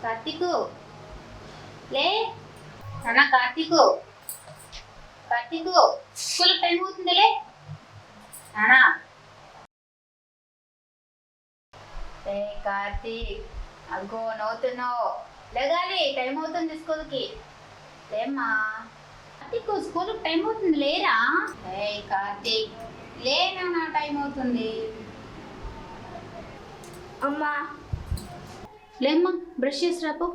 కార్తీకు లే నాన్న Karthik Karthik school time అవుతుంది లే నానా ఏ కార్తీక్ అగ్గో నవ్వుతున్నావు లేగాలి టైం అవుతుంది స్కూల్కి లేమ్మా కార్తీక్ స్కూల్ టైం అవుతుంది లేరా ఏ కార్తీక్ లే నాన్న టైం అవుతుంది అమ్మా లేమ్మా బ్రష్ చేసి రాపో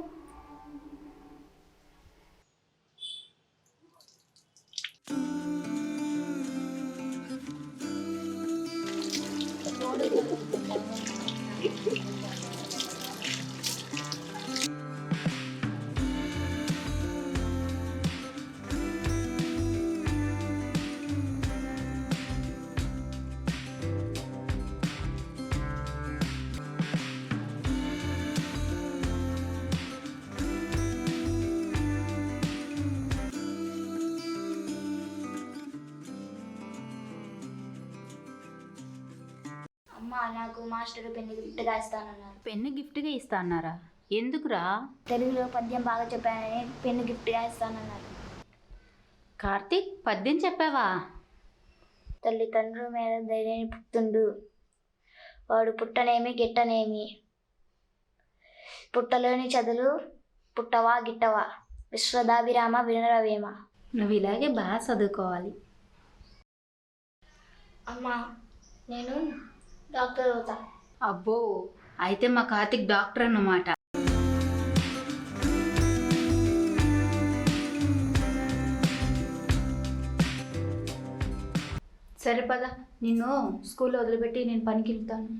అమ్మ నాకు మాస్టర్ పెన్ను గిఫ్ట్గా ఇస్తానన్నారు. పెన్ను గిఫ్ట్గా ఇస్తా అన్నారా? ఎందుకురా? తెలుగులో పద్యం బాగా చెప్పానని పెన్ను గిఫ్ట్గా ఇస్తానన్నారు. కార్తీక్ పద్యం చెప్పావా? తల్లిదండ్రుల మీద ధైర్యాన్ని పుట్టుండు, వాడు పుట్టనేమి గిట్టనేమి, పుట్టలోని చదులు పుట్టవా గిట్టవా, విశ్వదాభిరామ వినరవేమ. నువ్వు ఇలాగే బాగా చదువుకోవాలి. అమ్మా నేను డాక్టర్ అవుతా. అబ్బో అయితే మా కార్తీక్ డాక్టర్ అన్నమాట. సరే పద, నిన్ను స్కూల్లో వదిలిపెట్టి నేను పనికి వెళ్తాను.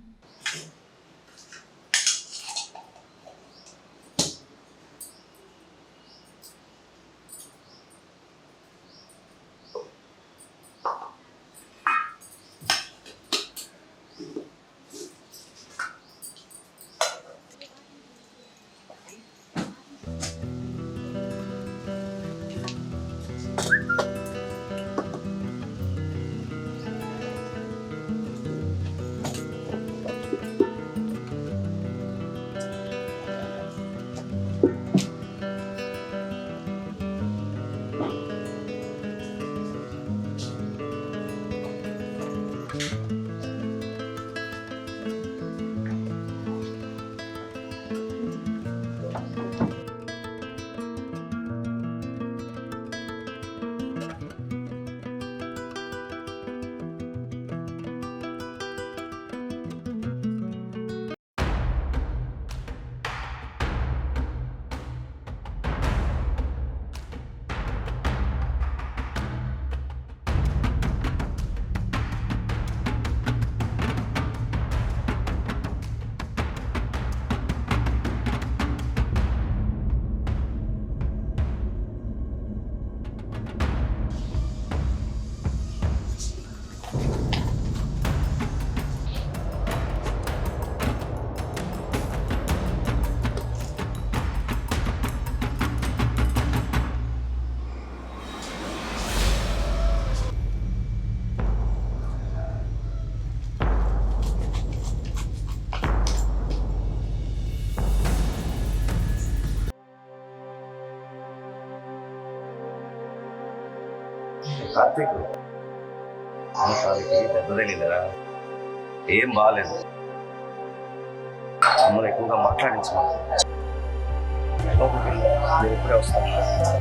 కార్తీక్ అమ్మసారికి దెబ్బ తగిలిందిరా, ఏం బాగాలేదు. అమ్మను ఎక్కువగా మాట్లాడించమా. నేను ఇప్పుడే వస్తాను.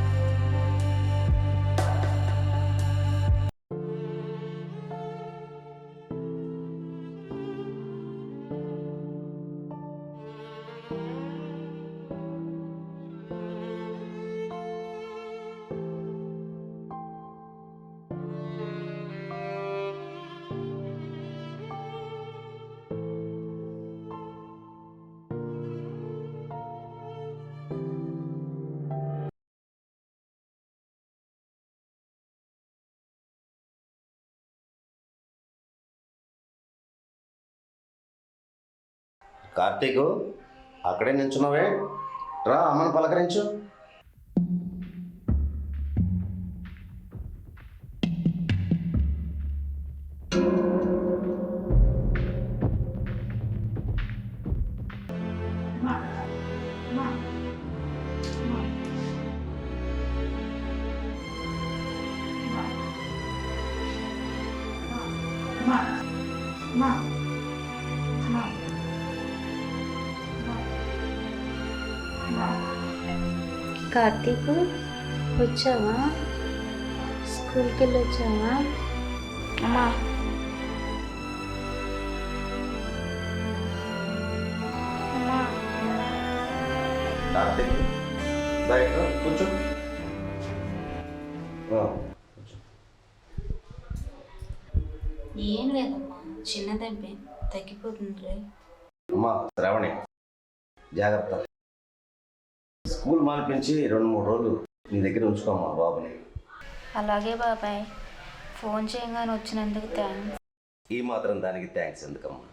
కార్తీకు అక్కడే నిల్చున్నావే, రా అమ్మను పలకరించు. అమ్మా అమ్మా కార్తీక్ వచ్చావా? స్కూల్కి వెళ్ళి వచ్చావా? అమ్మా అమ్మా కార్తీక్ బయట కూర్చో. కూర్చో. ఏం లేదమ్మా, చిన్న దెబ్బే, తగ్గిపోతుందిలే. అమ్మా శ్రావణి, జాగ్రత్త. స్కూల్ మానిపించి 2-3 రోజులు నీ దగ్గర ఉంచుకోమ్మా బాబుని. అలాగే బాబాయ్, ఫోన్ చేయగానే వచ్చినందుకు థ్యాంక్స్. ఈ మాత్రం దానికి థ్యాంక్స్ ఎందుకమ్మా?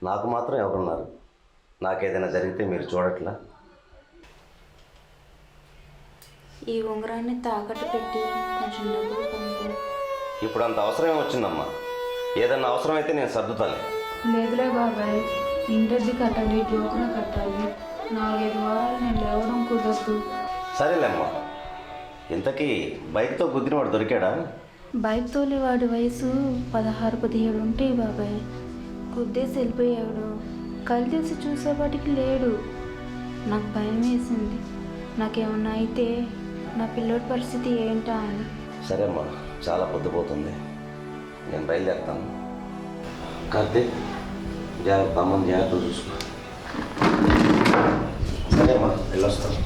నాకు మాత్రం ఎవరున్నారు? నాకేదైనా జరిగితే మీరు చూడట్లా? ఈ ఉంగరాన్ని తాకట్టు పెట్టి కొంచెం డబ్బులు పంపు. ఇప్పుడు అంత అవసరం ఏమొచ్చిందమ్మా? ఏదన్నా అవసరం అయితే నేను సర్దుతాలే. లేదులే బాబాయ్, ఇంటర్ది కట్టాలి, టోకున కట్టాలి. 4-5 వారాలు నేను లేవడం కుదరదు. సరేలేమ్మా. ఇంతకీ బైక్తో గుద్దినవాడు దొరికాడా? బైక్ తోలి వాడి వయసు 16-17 ఉంటాయి బాబాయ్. గుద్దేసి వెళ్ళిపోయాడు. కళ్ళు తీసి చూసేవాటికి లేడు. నాకు భయం వేసింది, నాకేమన్నా అయితే నా పిల్లోడి పరిస్థితి ఏంటా అని. సరే అమ్మా, చాలా పొద్దుపోతుంది, నేను బయలుదేరుతాను. కార్తీక్ జాగ్రత్త, అమ్మని జాగ్రత్త చూసుకో. సరే అమ్మా, వెళ్ళొస్తాను.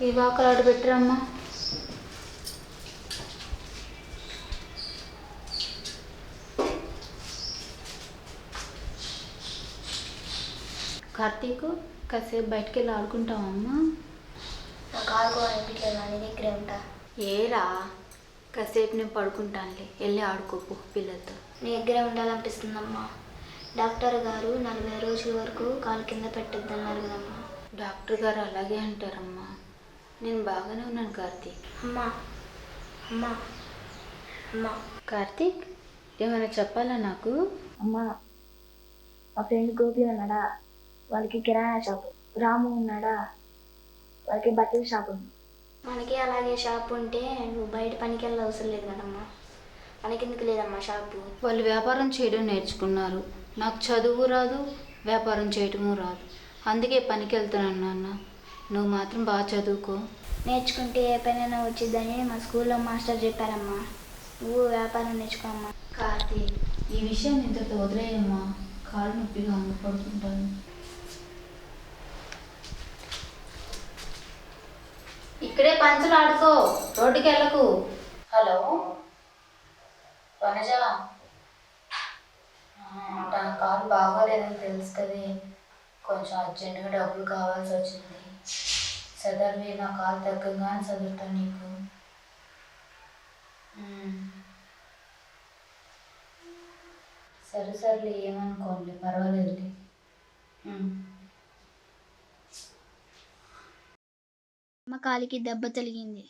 ఈ వాకలు ఆడు పెట్టరమ్మా. కార్తీక్, కాసేపు బయటికి వెళ్ళి ఆడుకుంటావమ్మా? నాకు ఆడుకోవాలనిపించలేదు, నీ దగ్గరే ఉంటా. ఏరా, కాసేపు నేను పడుకుంటానులే, వెళ్ళి ఆడుకోపు పిల్లలతో. నీ దగ్గరే ఉండాలనిపిస్తుందమ్మా. డాక్టర్ గారు 40 రోజుల వరకు కాలు కింద పెట్టొద్దన్నారు కదమ్మా. డాక్టర్ గారు అలాగే అంటారమ్మా. నేను బాగానే ఉన్నాను కార్తీక్. అమ్మా అమ్మా అమ్మా కార్తీక్, ఏమైనా చెప్పాలా నాకు? అమ్మా, మా ఫ్రెండ్ గోపి ఉన్నాడా, వాళ్ళకి కిరాణా షాపు. రాము ఉన్నాడా, వాళ్ళకి బట్టల షాప్ ఉంది. మనకి అలాగే షాప్ ఉంటే నువ్వు బయట పనికి వెళ్ళే అవసరం లేదు కదమ్మా. మనకెందుకు లేదమ్మా షాపు? వాళ్ళు వ్యాపారం చేయడం నేర్చుకున్నారు. నాకు చదువు రాదు, వ్యాపారం చేయటము రాదు. అందుకే పనికి వెళ్తున్నాను నాన్న. నువ్వు మాత్రం బాగా చదువుకో. నేర్చుకుంటే ఏ పనైనా వచ్చిద్దని మా స్కూల్లో మాస్టర్ చెప్పారమ్మా. నువ్వు వ్యాపారం నేర్చుకోమ్మా. కార్తీక్, ఈ విషయం ఇంతతో వదిలేయమ్మా. కాలు నొప్పిగా ఉంది, పడుకుంటాను. ఇక్కడే పంచులు ఆడుకో, రోడ్డుకి వెళ్ళకు. హలో వనజ, తన కాలు బాగోలేదని తెలుసు కదే, కొంచెం అర్జెంటుగా డబ్బులు కావాల్సి వచ్చింది. సదర్వి నా కాలు తగ్గగానే చదువుతాను నీకు. సరేలే, ఏమనుకోండి, పర్వాలేదులే. మా కాలికి దెబ్బ తగిలింది.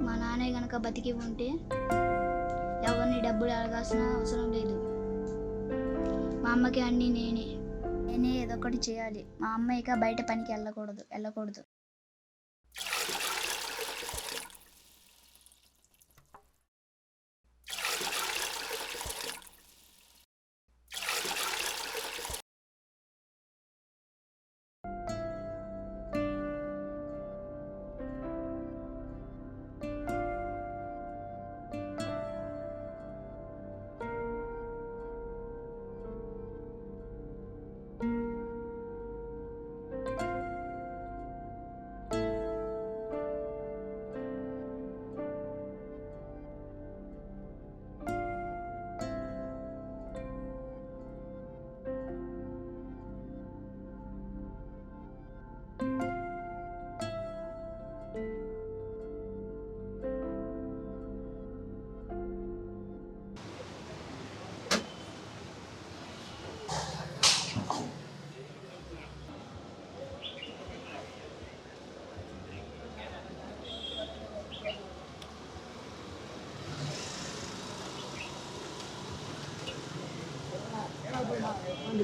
మా నాన్న గనక బతికి ఉంటే ఎవరిని డబ్బులు అడగాల్సిన అవసరం లేదు. మా అమ్మకి అన్నీ నేనే ఏదో ఒకటి చేయాలి. మా అమ్మ ఇక బయట పనికి వెళ్ళకూడదు. ఎరా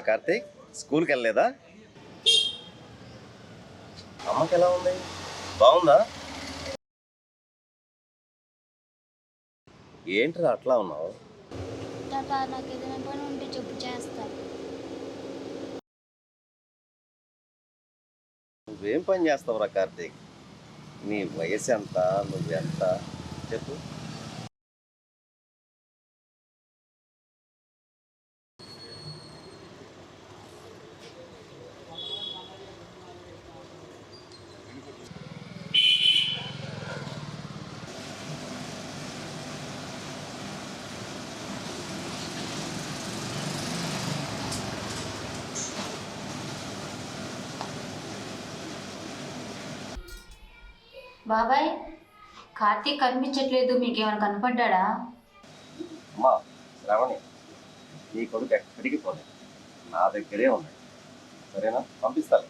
కార్తీక్, స్కూల్కి వెళ్ళలేదా? అమ్మకి ఎలా ఉంది? బాగుందా? ఏంట్రా అట్లా ఉన్నావు? తాత నాకు ఏదైనా పని ఉంటే చెప్పు చేస్తా. నువ్వేం పని చేస్తావురా కార్తీక్? నీ వయసు ఎంత, నువ్వెంత చెప్పు. బాబాయ్, కార్తీక్ కనిపించట్లేదు, మీకేమైనా కనపడ్డా? అమ్మా శ్రావణి, నీ కొడుకు ఎక్కడికి పోలేదు, నా దగ్గరే ఉన్నాడు. సరేనా? పంపిస్తాను.